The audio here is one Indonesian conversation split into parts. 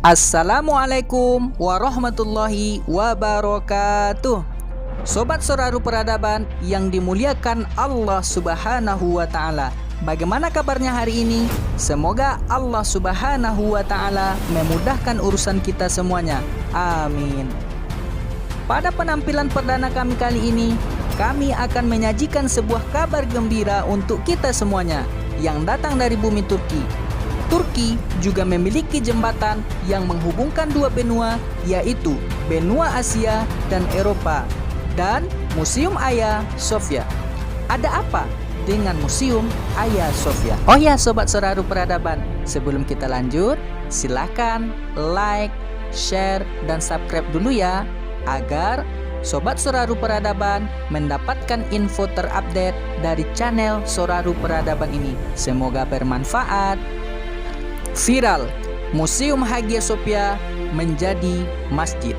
Assalamualaikum warahmatullahi wabarakatuh. Sobat Soraru Peradaban yang dimuliakan Allah Subhanahu wa Ta'ala, bagaimana kabarnya hari ini? Semoga Allah Subhanahu wa Ta'ala memudahkan urusan kita semuanya. Amin. Pada penampilan perdana kami kali ini, kami akan menyajikan sebuah kabar gembira untuk kita semuanya yang datang dari bumi Turki. Turki juga memiliki jembatan yang menghubungkan dua benua, yaitu benua Asia dan Eropa, dan Museum Hagia Sophia. Ada apa dengan Museum Hagia Sophia? Oh ya, Sobat Soraru Peradaban, sebelum kita lanjut, silakan like, share, dan subscribe dulu ya, agar Sobat Soraru Peradaban mendapatkan info terupdate dari channel Soraru Peradaban ini. Semoga bermanfaat. Viral, Museum Hagia Sophia menjadi masjid.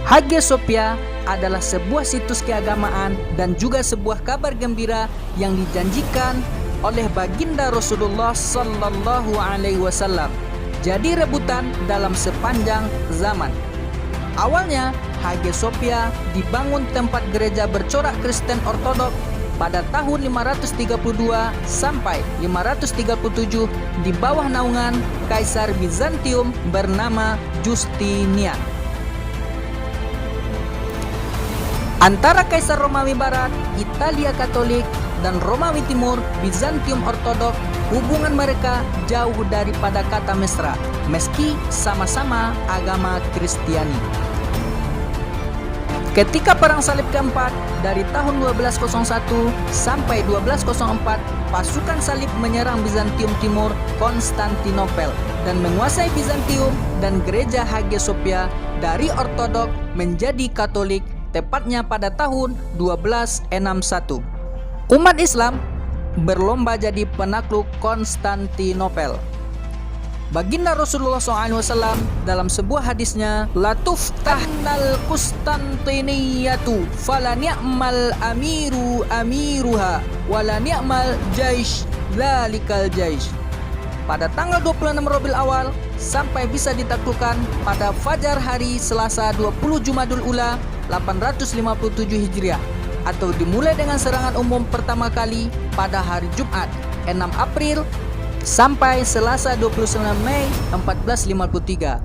Hagia Sophia adalah sebuah situs keagamaan dan juga sebuah kabar gembira yang dijanjikan oleh baginda Rasulullah Sallallahu Alaihi Wasallam. Jadi rebutan dalam sepanjang zaman. Awalnya Hagia Sophia dibangun tempat gereja bercorak Kristen Ortodok pada tahun 532 sampai 537 di bawah naungan Kaisar Bizantium bernama Justinian. Antara Kaisar Romawi Barat, Italia Katolik, dan Romawi Timur, Bizantium Ortodok, hubungan mereka jauh daripada kata mesra, meski sama-sama agama Kristiani. Ketika Perang Salib keempat dari tahun 1201 sampai 1204, pasukan salib menyerang Bizantium Timur, Konstantinopel, dan menguasai Bizantium dan gereja Hagia Sophia dari Ortodok menjadi Katolik, tepatnya pada tahun 1261. Umat Islam berlomba jadi penakluk Konstantinopel. Baginda Rasulullah SAW dalam sebuah hadisnya, la tuftahnal Qustantiniyatu fala ni'mal amiru amiruha wala ni'mal jaish lalikal jaish. Pada tanggal 26 Rabiul Awal sampai bisa ditaklukkan pada fajar hari Selasa 20 Jumadul Ula 857 Hijriah, atau dimulai dengan serangan umum pertama kali pada hari Jumat 6 April sampai Selasa 29 Mei 1453.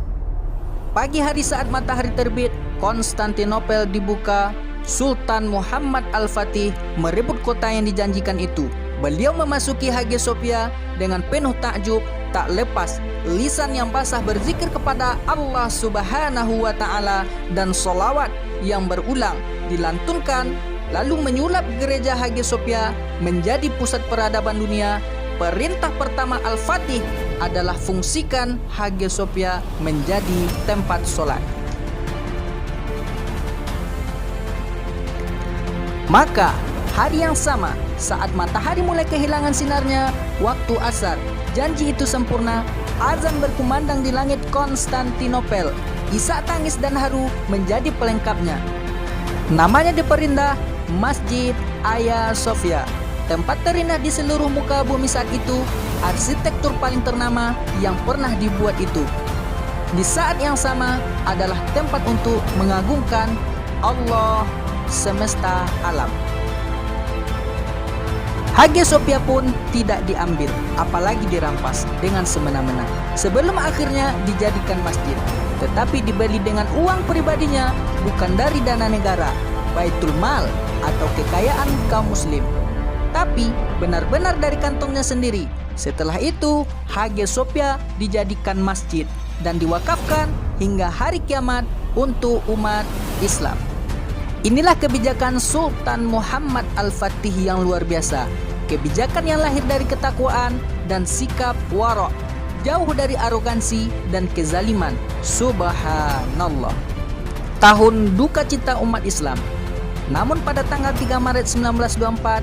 Pagi hari saat matahari terbit, Konstantinopel dibuka. Sultan Muhammad Al-Fatih merebut kota yang dijanjikan itu. Beliau memasuki Hagia Sophia dengan penuh takjub, tak lepas lisan yang basah berzikir kepada Allah Subhanahu wa Ta'ala, dan sholawat yang berulang dilantunkan, lalu menyulap gereja Hagia Sophia menjadi pusat peradaban dunia. Perintah pertama Al-Fatih adalah fungsikan Hagia Sophia menjadi tempat sholat. Maka hari yang sama, saat matahari mulai kehilangan sinarnya, waktu asar, janji itu sempurna, azan berkumandang di langit Konstantinopel. Isak tangis dan haru menjadi pelengkapnya. Namanya diperindah Masjid Hagia Sophia. Tempat terindah di seluruh muka bumi saat itu, arsitektur paling ternama yang pernah dibuat itu. Di saat yang sama adalah tempat untuk mengagungkan Allah semesta alam. Hagia Sophia pun tidak diambil, apalagi dirampas dengan semena-mena sebelum akhirnya dijadikan masjid, tetapi dibeli dengan uang pribadinya, bukan dari dana negara, Baitul Mal atau kekayaan kaum muslim, tapi benar-benar dari kantongnya sendiri. Setelah itu, Hagia Sophia dijadikan masjid dan diwakafkan hingga hari kiamat untuk umat Islam. Inilah kebijakan Sultan Muhammad Al-Fatih yang luar biasa. Kebijakan yang lahir dari ketakwaan dan sikap wara', jauh dari arogansi dan kezaliman. Subhanallah. Tahun duka cita umat Islam. Namun pada tanggal 3 Maret 1924,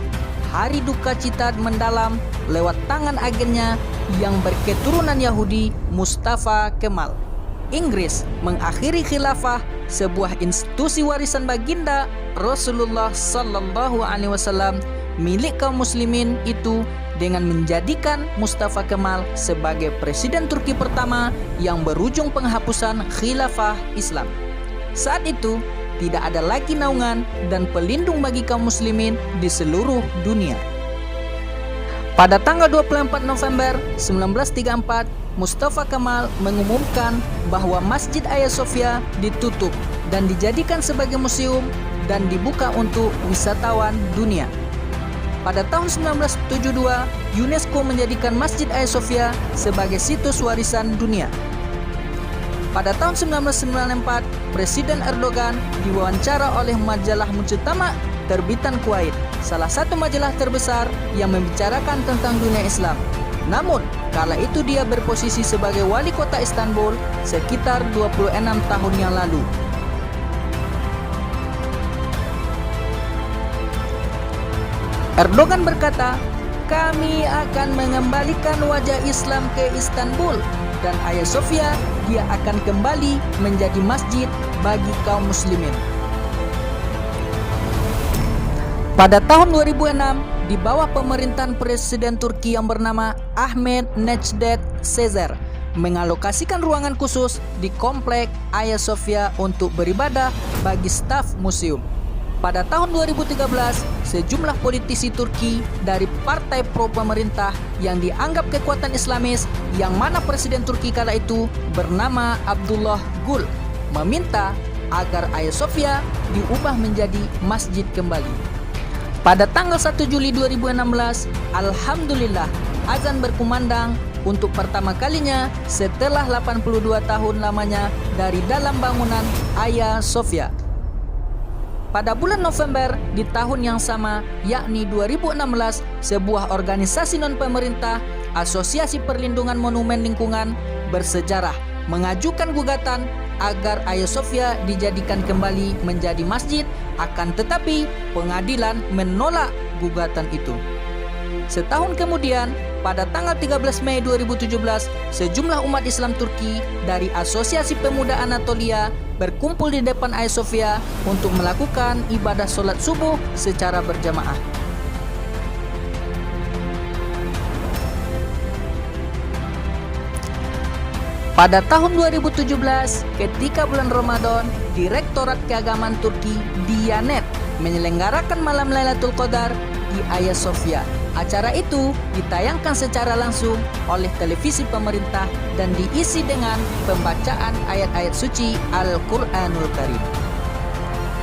hari duka cita mendalam lewat tangan agennya yang berketurunan Yahudi, Mustafa Kemal. Inggris mengakhiri khilafah, sebuah institusi warisan baginda Rasulullah Sallallahu Alaihi Wasallam milik kaum muslimin itu dengan menjadikan Mustafa Kemal sebagai presiden Turki pertama yang berujung penghapusan khilafah Islam. Saat itu, tidak ada lagi naungan dan pelindung bagi kaum muslimin di seluruh dunia. Pada tanggal 24 November 1934, Mustafa Kemal mengumumkan bahwa Masjid Hagia Sophia ditutup dan dijadikan sebagai museum dan dibuka untuk wisatawan dunia. Pada tahun 1972, UNESCO menjadikan Masjid Hagia Sophia sebagai situs warisan dunia. Pada tahun 1994, Presiden Erdogan diwawancara oleh majalah Mujtama terbitan Kuwait, salah satu majalah terbesar yang membicarakan tentang dunia Islam. Namun, kala itu dia berposisi sebagai wali kota Istanbul sekitar 26 tahun yang lalu. Erdogan berkata, "Kami akan mengembalikan wajah Islam ke Istanbul dan Hagia Sophia dia akan kembali menjadi masjid bagi kaum muslimin." Pada tahun 2006, di bawah pemerintahan Presiden Turki yang bernama Ahmet Necdet Sezer, mengalokasikan ruangan khusus di komplek Hagia Sophia untuk beribadah bagi staf museum. Pada tahun 2013, sejumlah politisi Turki dari partai pro pemerintah yang dianggap kekuatan Islamis, yang mana Presiden Turki kala itu bernama Abdullah Gül, meminta agar Hagia Sophia diubah menjadi masjid kembali. Pada tanggal 1 Juli 2016, alhamdulillah, azan berkumandang untuk pertama kalinya setelah 82 tahun lamanya dari dalam bangunan Hagia Sophia. Pada bulan November di tahun yang sama, yakni 2016, sebuah organisasi non-pemerintah, Asosiasi Perlindungan Monumen Lingkungan Bersejarah, mengajukan gugatan agar Hagia Sophia dijadikan kembali menjadi masjid, akan tetapi pengadilan menolak gugatan itu. Setahun kemudian, pada tanggal 13 Mei 2017, sejumlah umat Islam Turki dari Asosiasi Pemuda Anatolia berkumpul di depan Hagia Sophia untuk melakukan ibadah sholat subuh secara berjamaah. Pada tahun 2017, ketika bulan Ramadan, Direktorat Keagamaan Turki Diyanet menyelenggarakan malam Lailatul Qadar di Hagia Sophia. Acara itu ditayangkan secara langsung oleh televisi pemerintah dan diisi dengan pembacaan ayat-ayat suci Al-Quranul Karim.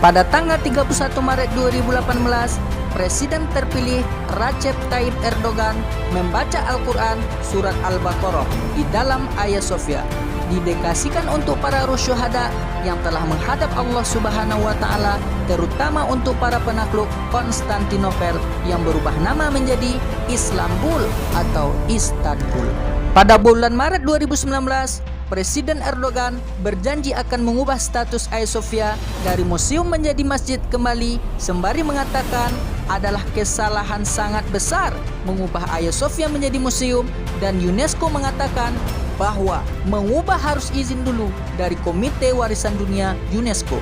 Pada tanggal 31 Maret 2018, Presiden terpilih Recep Tayyip Erdogan membaca Al-Quran surat Al-Baqarah di dalam Hagia Sophia, didedikasikan untuk para ruh syuhada yang telah menghadap Allah Subhanahu wa Ta'ala, terutama untuk para penakluk Konstantinopel yang berubah nama menjadi Islambul atau Istanbul. Pada bulan Maret 2019, Presiden Erdogan berjanji akan mengubah status Hagia Sophia dari museum menjadi masjid kembali, sembari mengatakan adalah kesalahan sangat besar mengubah Hagia Sophia menjadi museum, dan UNESCO mengatakan bahwa mengubah harus izin dulu dari Komite Warisan Dunia UNESCO.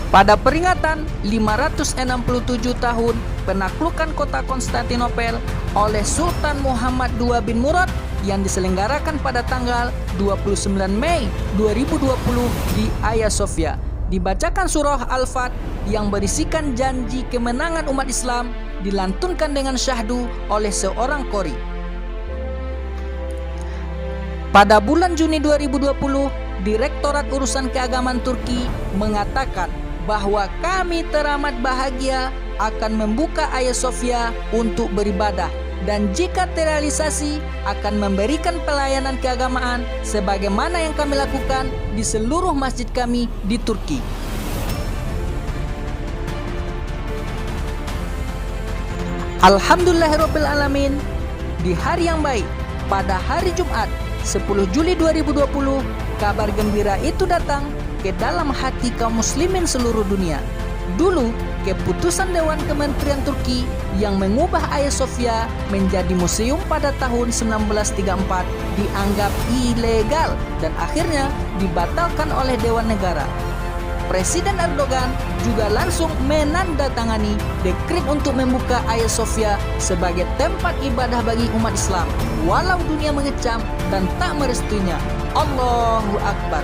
Pada peringatan 567 tahun penaklukan kota Konstantinopel oleh Sultan Muhammad II bin Murad yang diselenggarakan pada tanggal 29 Mei 2020 di Hagia Sophia, dibacakan surah Al-Fat yang berisikan janji kemenangan umat Islam, dilantunkan dengan syahdu oleh seorang qori. Pada bulan Juni 2020, Direktorat Urusan Keagamaan Turki mengatakan bahwa kami teramat bahagia akan membuka Hagia Sophia untuk beribadah, dan jika terrealisasi akan memberikan pelayanan keagamaan sebagaimana yang kami lakukan di seluruh masjid kami di Turki. Alhamdulillahirabbil alamin. Di hari yang baik, pada hari Jumat 10 Juli 2020, kabar gembira itu datang ke dalam hati kaum muslimin seluruh dunia. Dulu, keputusan Dewan Kementerian Turki yang mengubah Hagia Sophia menjadi museum pada tahun 1934 dianggap ilegal dan akhirnya dibatalkan oleh Dewan Negara. Presiden Erdogan juga langsung menandatangani dekret untuk membuka Hagia Sophia sebagai tempat ibadah bagi umat Islam, walau dunia mengecam dan tak merestuinya. Allahu Akbar.